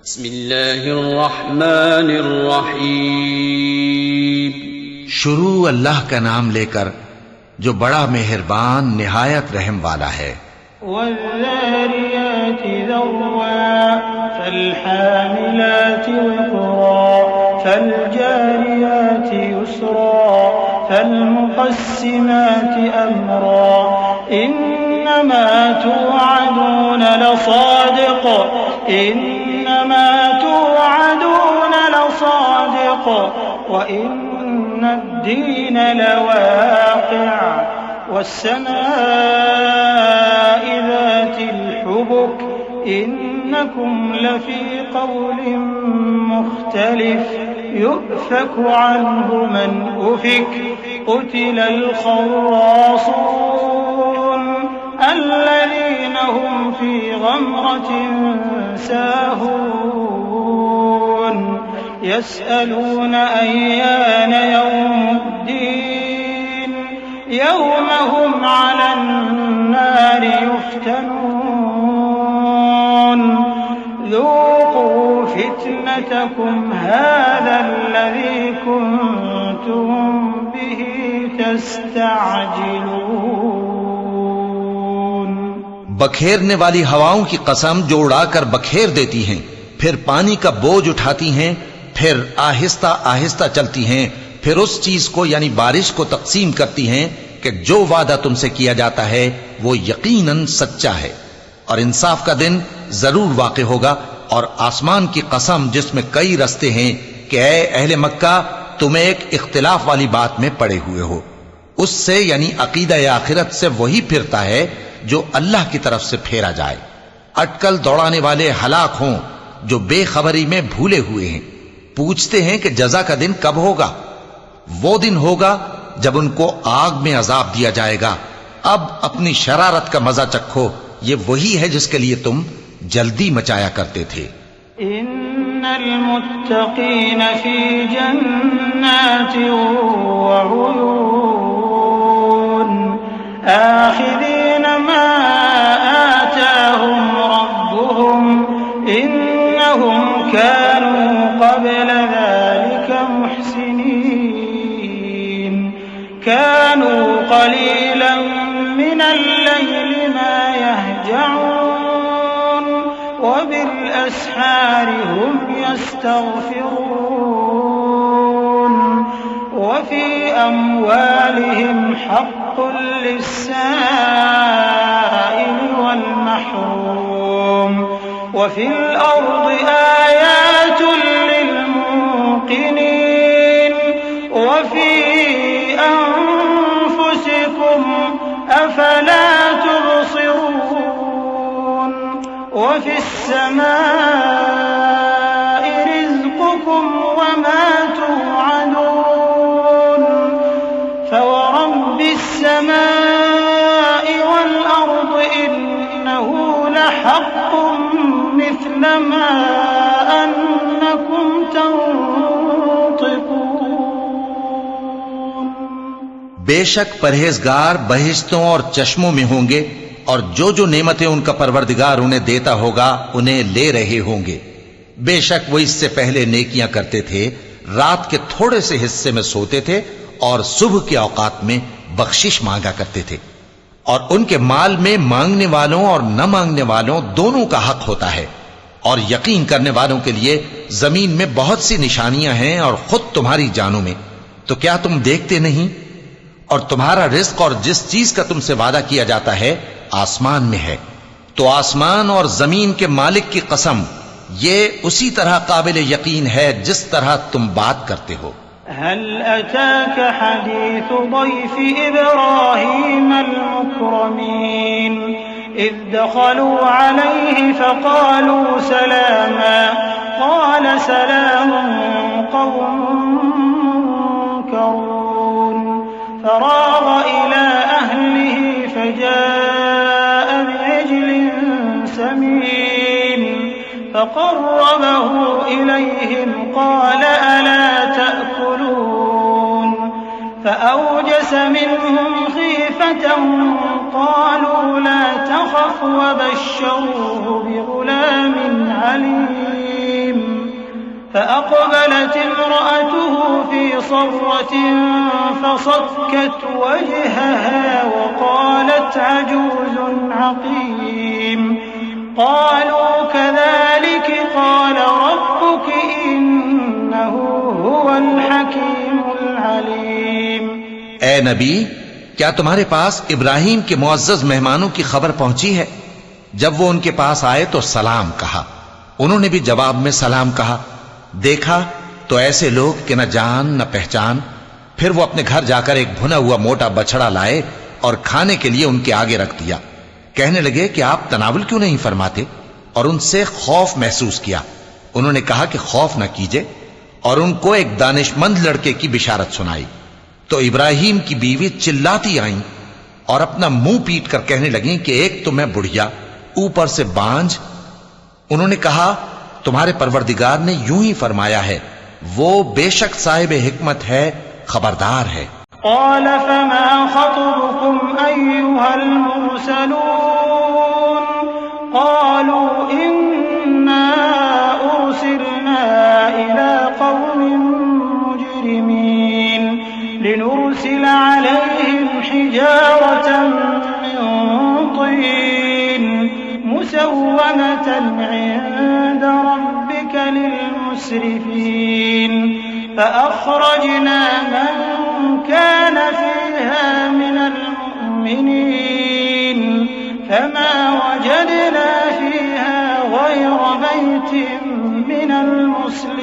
बिस्मिल्लाहिर्रहमानिर्रहीम। शुरू अल्लाह का नाम लेकर जो बड़ा मेहरबान निहायत रहम वाला है। वज़्ज़ारियाति ज़र्वा फ़ल्हामिलाति विक़रा फ़ल्जारियाति युस्रा फ़ल्मुक़स्सिमाति अम्रा इन्नमा तुअदून लसादिक़ इन्नमा तुअदून लसादिक़ व इन्नद्दीन लवाक़िअ वस्समाइ ज़ातिल हुबुक इन्नकुम लफ़ी क़ौलिन मुख़्तलिफ़ युफ़कु अन्हु मन उफ़िक क़ुतिलल ख़र्रासून अल्लज़ीना हुम फ़ी ग़मरतिन साहून यसअलून अय्यान यौमुद्दीन यौम हुम अलन् नारि युफ़्तनून ज़ूक़ू फ़ित्नतकुम हाज़ा कुन्तुम बिही तस्तअजिलून। बखेरने वाली हवाओं की कसम जो उड़ाकर बखेर देती हैं, फिर पानी का बोझ उठाती हैं, फिर आहिस्ता आहिस्ता चलती हैं, फिर उस चीज को यानी बारिश को तकसीम करती हैं कि जो वादा तुमसे किया जाता है वो यकीनन सच्चा है और इंसाफ का दिन जरूर वाक़े होगा। और आसमान की कसम जिसमें कई रस्ते हैं कि ऐ अहले मक्का तुम एक इख्तिलाफ वाली बात में पड़े हुए हो, उससे यानी अकीदा आखिरत से वही फिरता है जो अल्लाह की तरफ से फेरा जाए। अटकल दौड़ाने वाले हलाक हों जो बेखबरी में भूले हुए हैं। पूछते हैं कि जजा का दिन कब होगा? वो दिन होगा जब उनको आग में अजाब दिया जाएगा। अब अपनी शरारत का मजा चखो, ये वही है जिसके लिए तुम जल्दी मचाया करते थे। इन्नल मुत्तक़ीन फी जन्नातिन व उयून आखिरीन मा आताहुम रब्बुहुम इन्नहुम कानू क़ब्ल ज़ालिका मुहसिनीन कानू क़लीलन मिनल लैलि मा यहजऊन वबिलअस्हार हुम यस्तग़फिरून वफ़ी अम्वालिहिम हक़्क़ुन लिस्साइल वल महरूम वफ़िल अर्दि आयातुन लिलमूक़िनीन वफ़ी अन्फुसिकुम अफ़ला तुबसिरून वफ़िस समाइ रिज़्क़ुकुम वमा तुअदून फ़वरब्बिस समाइ वल अर्दि इन्नहु लहक़्क़ुन मिस्ल मा अन्नकुम तंतिक़ून। बेशक परहेजगार बहिश्तों और चश्मों में होंगे और जो जो नेमतें उनका परवरदिगार उन्हें देता होगा उन्हें ले रहे होंगे। बेशक वो इससे पहले नेकियां करते थे, रात के थोड़े से हिस्से में सोते थे और सुबह के औकात में बख्शिश मांगा करते थे। और उनके माल में मांगने वालों और न मांगने वालों दोनों का हक होता है। और यकीन करने वालों के लिए जमीन में बहुत सी निशानियां हैं और खुद तुम्हारी जानों में। तो क्या तुम देखते नहीं? और तुम्हारा रिज्क और जिस चीज का तुमसे वादा किया जाता है आसमान में है। तो आसमान और जमीन के मालिक की कसम, ये उसी तरह काबिल यकीन है जिस तरह तुम बात करते हो। हल अताक हदीस ضيف इब्राहीम अल-मुक्रमीन इज़ दखलू अलैहि फ़क़ालू सलामा क़ाल सलामुन क़ौमुन मुनकरून फ़राग़ इला अहलिही फ़जाअ बिअजलिन समीन फ़क़र्रबहु इलैहिम क़ाल अला तअकुलून फ़अौजस मिनहुम ख़ीफ़तन क़ालू ला तख़फ़ वबश्शरूहु बिग़ुलामिन अलीम فأقبلت امرأته في صرة فصكت وجهها وقالت عجوز عقيم قالوا كذلك قال ربك إنه هو الحكيم العليम। ए नबी, क्या तुम्हारे पास इब्राहिम के मुअज्जज मेहमानों की खबर पहुंची है? जब वो उनके पास आए तो सलाम कहा। उन्होंने भी जवाब में सलाम कहा। देखा तो ऐसे लोग कि न जान न पहचान। फिर वो अपने घर जाकर एक भुना हुआ मोटा बछड़ा लाए और खाने के लिए उनके आगे रख दिया। कहने लगे कि आप तनावुल क्यों नहीं फरमाते? और उनसे खौफ महसूस किया। उन्होंने कहा कि खौफ न कीजिए, और उनको एक दानिशमंद लड़के की बिशारत सुनाई। तो इब्राहिम की बीवी चिल्लाती आईं और अपना मुंह पीट कर कहने लगी कि एक तो मैं बुढ़िया, ऊपर से बांझ। उन्होंने कहा, तुम्हारे परवरदिगार ने यूं ही फरमाया है, वो बेशक साहिब हिकमत है, खबरदार है। क़ाल फ़मा ख़त्बुकुम अय्युहल मुरसलून क़ालू इन्ना उरसिलना इला क़ौमिन मुजरिमीन लिनुरसिला अलैहिम हिजारतन मिन तीन मुसव्वमतन इंद रब्बिक लिलमुस्रिफीन फ़अख़रजना मन كان فيها من المؤمنين فما وجدنا فيها غير بيت من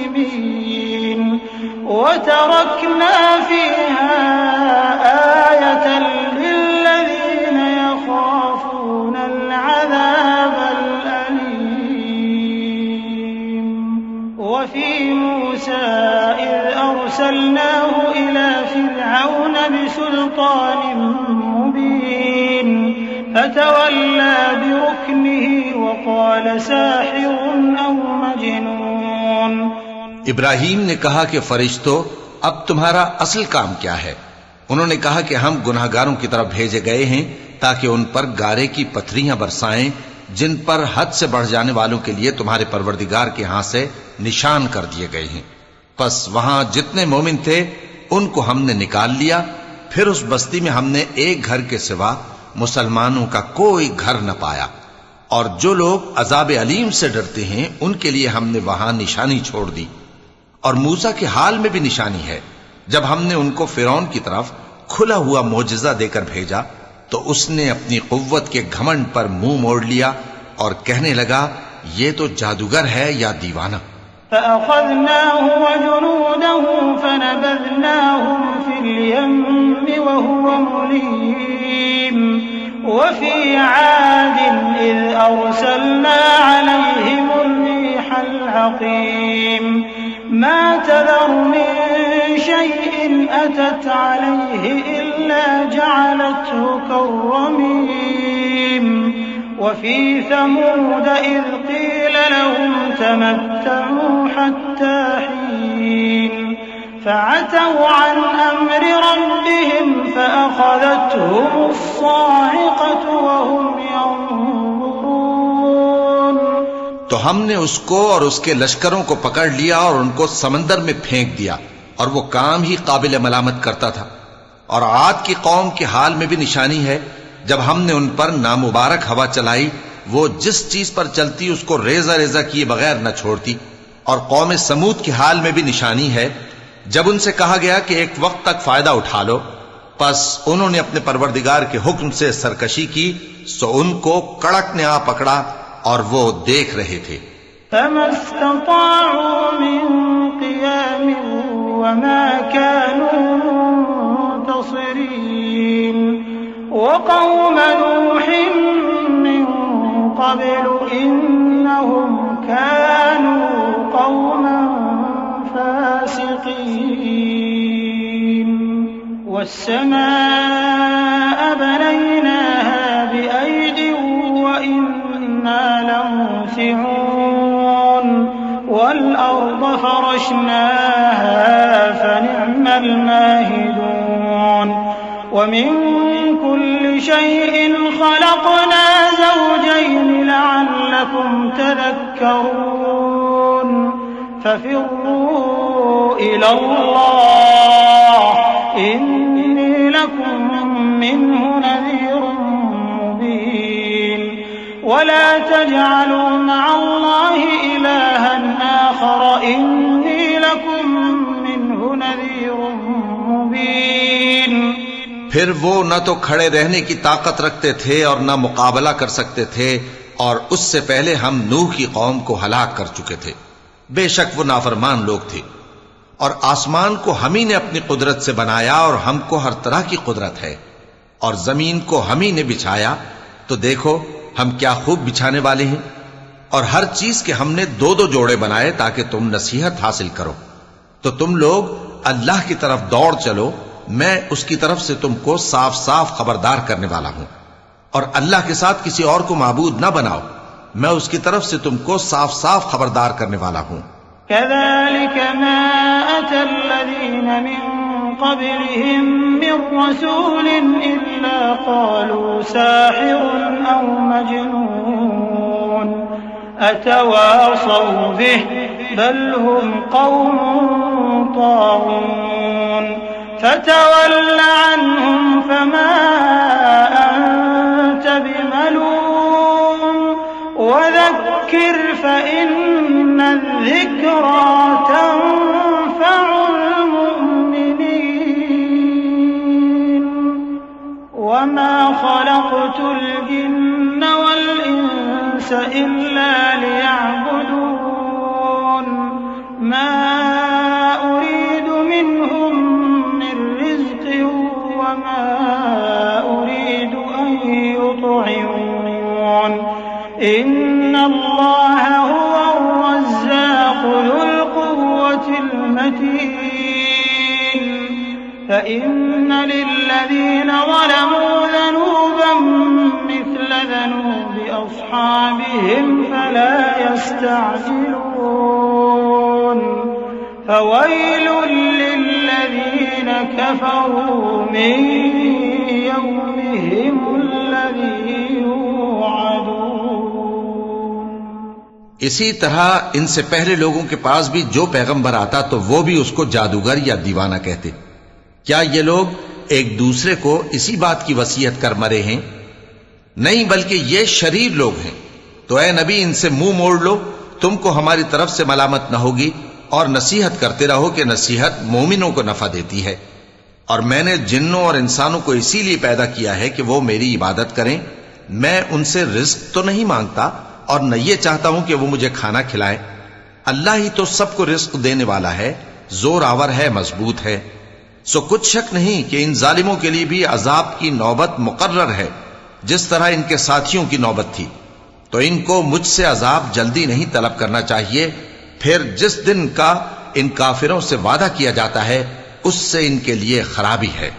المسلمين وتركنا فيها آية للذين يخافون العذاب الأليم وفي موسى إذ أرسلناه إلى فرعون بسلطان مبين فتولى بركنه وقال ساحر أو مجنون। इब्राहीम ने कहा कि फरिश्तों, अब तुम्हारा असल काम क्या है? उन्होंने कहा कि हम गुनाहगारों की तरफ भेजे गए हैं ताकि उन पर गारे की पत्थरियां बरसाएं जिन पर हद से बढ़ जाने वालों के लिए तुम्हारे परवरदिगार के हाथ से निशान कर दिए गए हैं। बस वहां जितने मोमिन थे उनको हमने निकाल लिया। फिर उस बस्ती में हमने एक घर के सिवा मुसलमानों का कोई घर न पाया, और जो लोग अजाब अलीम से डरते हैं उनके लिए हमने वहां निशानी छोड़ दी। और मूसा के हाल में भी निशानी है। जब हमने उनको फिरौन की तरफ खुला हुआ मोजज़ा देकर भेजा तो उसने अपनी कुव्वत के घमंड पर मुंह मोड़ लिया और कहने लगा, ये तो जादूगर है या दीवाना। فأخذناه وجنوده فنبذناهم في اليم وهو مليم وفي عاد إذ أرسلنا عليهم الريح العقيم ما تذر من شيء أتت عليه إلا جعلته كالرميم وفي ثمود إذ قيل لهم تمتعوا حتى حين فعتوا عن أمر ربهم فأخذتهم الصاعقة وهم ينظرون। तो हमने उसको और उसके लश्करों को पकड़ लिया और उनको समंदर में फेंक दिया, और वो काम ही काबिल मलामत करता था। और आद की कौम के हाल में भी निशानी है। जब हमने उन पर नामुबारक हवा चलाई, वो जिस चीज पर चलती उसको रेजा रेजा किए बगैर न छोड़ती। और कौम समूद के हाल में भी निशानी है। जब उनसे कहा गया कि एक वक्त तक फायदा उठा लो, बस उन्होंने अपने परवरदिगार के हुक्म से सरकशी की, सो उनको कड़क ने आ पकड़ा और वो देख रहे थे। وقوم نوح من قبل إنهم كانوا قوما فاسقين والسماء بنيناها بأيد وإنا لموسعون والأرض فرشناها فنعم الماهدون ومن كل شيء خلقنا زوجين لعلكم تذكرون फफिर्रू इलल्लाह इन्नी लकुम मिन्हु नज़ीरुम मुबीन वला तजअलू मअल्लाहि इलाहन आखर इन्नी लकुम मिन्हु नज़ीरुम मुबीन। फिर वो न तो खड़े रहने की ताकत रखते थे और न मुकाबला कर सकते थे, और उससे पहले हम नूह की कौम को हलाक कर चुके थे। बेशक वो नाफरमान लोग थे। और आसमान को हम ही ने अपनी कुदरत से बनाया और हमको हर तरह की कुदरत है, और जमीन को हम ही ने बिछाया, तो देखो हम क्या खूब बिछाने वाले हैं। और हर चीज के हमने दो दो जोड़े बनाए ताकि तुम नसीहत हासिल करो। तो तुम लोग अल्लाह की तरफ दौड़ चलो, मैं उसकी तरफ से तुमको साफ साफ खबरदार करने वाला हूं। और अल्लाह के साथ किसी और को माबूद न बनाओ, मैं उसकी तरफ से तुमको साफ साफ खबरदार करने वाला हूं। कज़ालिक मा अतल्लज़ीन मिन क़ब्लिहिम मिर रसूलिन इल्ला क़ालू साहिरुन औ मजनून अतवासौ बिहि बल हुम क़ौमुन ताग़ून फतवल्ल अन्हुम फमा अंत बिमलूम वज़क्किर फ़इन्न الذِّक्रा तंफ़उल मुमिनीन वमा ख़लक़तुल जिन्न वल इंस इल्ला लियअ्बुदून मा उरीदु मिनहुम मिन रिज़्क़ वमा उरीदु अन युطعمون إن الله هو الرزاق ذو القوة المتين فإن للذين ظلموا ذنوبا مثل ذنوب أصحابهم فلا يستعجلون فويل للذين كفروا من يومهم الذي इसी तरह इनसे पहले लोगों के पास भी जो पैगंबर आता तो वो भी उसको जादूगर या दीवाना कहते। क्या ये लोग एक दूसरे को इसी बात की वसीयत कर मरे हैं? नहीं, बल्कि ये शरीर लोग हैं। तो ऐ नबी, इनसे मुंह मोड़ लो, तुमको हमारी तरफ से मलामत न होगी, और नसीहत करते रहो कि नसीहत मोमिनों को नफा देती है। और मैंने जिन्नों और इंसानों को इसीलिए पैदा किया है कि वो मेरी इबादत करें। मैं उनसे रिस्क तो नहीं मांगता और न ये चाहता हूं कि वो मुझे खाना खिलाएं। अल्लाह ही तो सबको रिस्क देने वाला है, जोर आवर है, मजबूत है। सो कुछ शक नहीं कि इन जालिमों के लिए भी अजाब की नौबत मुकर्रर है, जिस तरह इनके साथियों की नौबत थी। तो इनको मुझसे अजाब जल्दी नहीं तलब करना चाहिए। फिर जिस दिन का इन काफिरों से वादा किया जाता है, उससे इनके लिए खराबी है।